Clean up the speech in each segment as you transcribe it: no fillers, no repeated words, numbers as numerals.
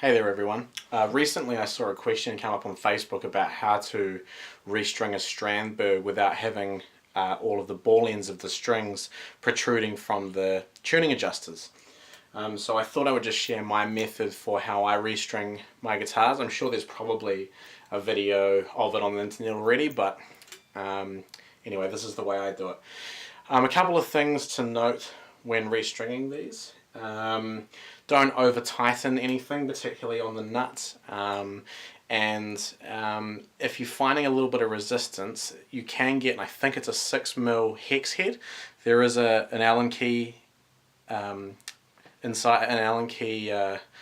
Hey there everyone. Recently I saw a question come up on Facebook about how to restring a Strandberg without having all of the ball ends of the strings protruding from the tuning adjusters. So I thought I would just share my method for how I restring my guitars. I'm sure there's probably a video of it on the internet already, but anyway, this is the way I do it. A couple of things to note when restringing these. Don't over tighten anything, particularly on the nuts, if you're finding a little bit of resistance, you can get, and I think it's a 6mm hex head. There is an Allen key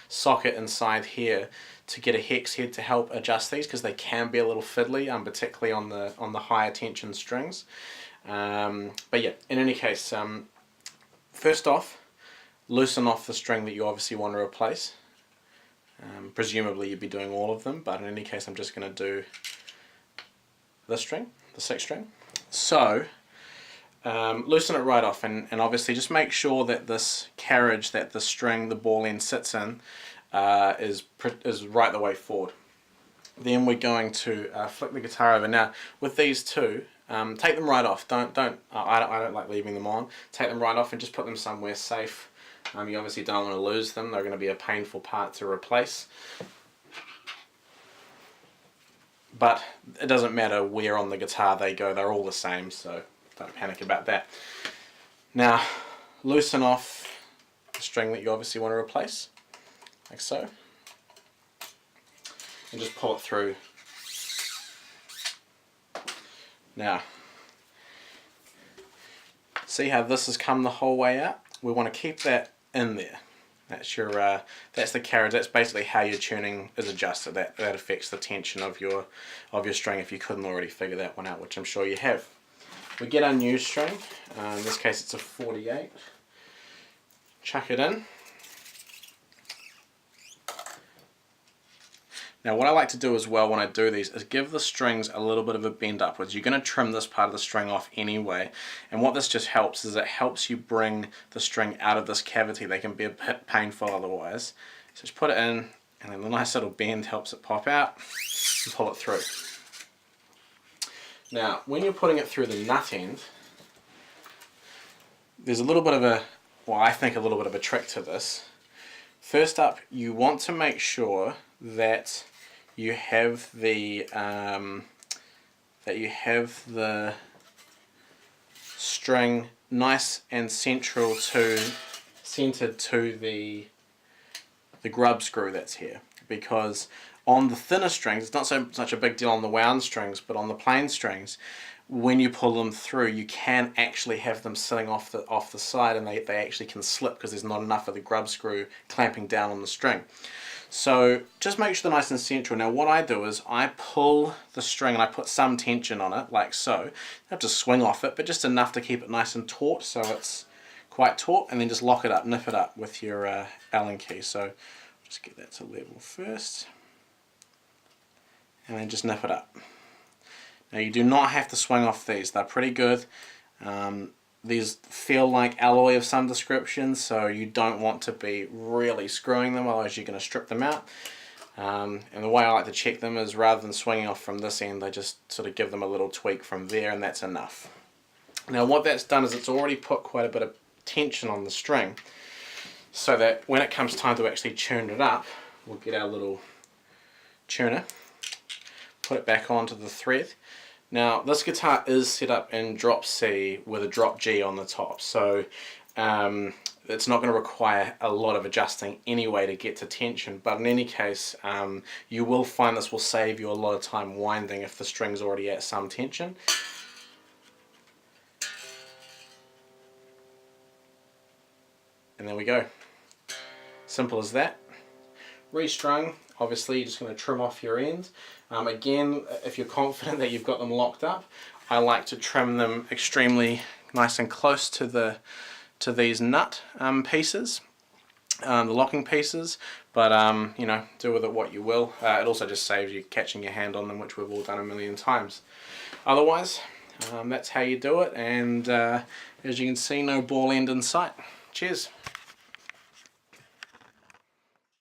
socket inside here to get a hex head to help adjust these, because they can be a little fiddly, particularly on the higher tension strings. But yeah, in any case, first off, loosen off the string that you obviously want to replace. Presumably you'd be doing all of them, but in any case I'm just going to do this string, the 6th string. So loosen it right off, and obviously just make sure that this carriage that the string, the ball end sits in, is right the way forward. Then we're going to flick the guitar over. Now with these two, take them right off. I don't like leaving them on. Take them right off and just put them somewhere safe. You obviously don't want to lose them. They're going to be a painful part to replace. But it doesn't matter where on the guitar they go, they're all the same, so don't panic about that. Now, loosen off the string that you obviously want to replace, like so. And just pull it through. Now, see how this has come the whole way out? We want to keep that in there. That's your that's the carriage. That's basically how your tuning is adjusted. That affects the tension of your string, if you couldn't already figure that one out, which I'm sure you have. We get our new string. In this case it's a 48. Chuck it in. Now what I like to do as well when I do these is give the strings a little bit of a bend upwards. You're going to trim this part of the string off anyway, and what this just helps is it helps you bring the string out of this cavity. They can be a bit painful otherwise. So just put it in, and then the nice little bend helps it pop out and pull it through. Now when you're putting it through the nut end, there's a little bit of a, well, I think a little bit of a trick to this. First up, you want to make sure that you have the string nice and centered to the grub screw that's here, because on the thinner strings, it's not so much a big deal on the wound strings, but on the plain strings, when you pull them through, you can actually have them sitting off the side, and they actually can slip because there's not enough of the grub screw clamping down on the string. So just make sure they're nice and central. Now what I do is I pull the string and I put some tension on it, like so. You have to swing off it, but just enough to keep it nice and taut, so it's quite taut, and then just lock it up, nip it up with your Allen key. So just get that to level first, and then just nip it up. Now you do not have to swing off these, they're pretty good. These feel like alloy of some description, so you don't want to be really screwing them, otherwise you're going to strip them out. And the way I like to check them is, rather than swinging off from this end, I just sort of give them a little tweak from there, and that's enough. Now what that's done is it's already put quite a bit of tension on the string, so that when it comes time to actually tune it up, we'll get our little tuner, put it back onto the thread. Now this guitar is set up in drop C with a drop G on the top, so it's not going to require a lot of adjusting anyway to get to tension, but in any case you will find this will save you a lot of time winding if the string's already at some tension. And there we go. Simple as that. Restrung, obviously you're just going to trim off your ends. Again, if you're confident that you've got them locked up, I like to trim them extremely nice and close to these nut pieces, the locking pieces, but you know, do with it what you will. It also just saves you catching your hand on them, which we've all done a million times. Otherwise, that's how you do it, and as you can see, no ball end in sight. Cheers.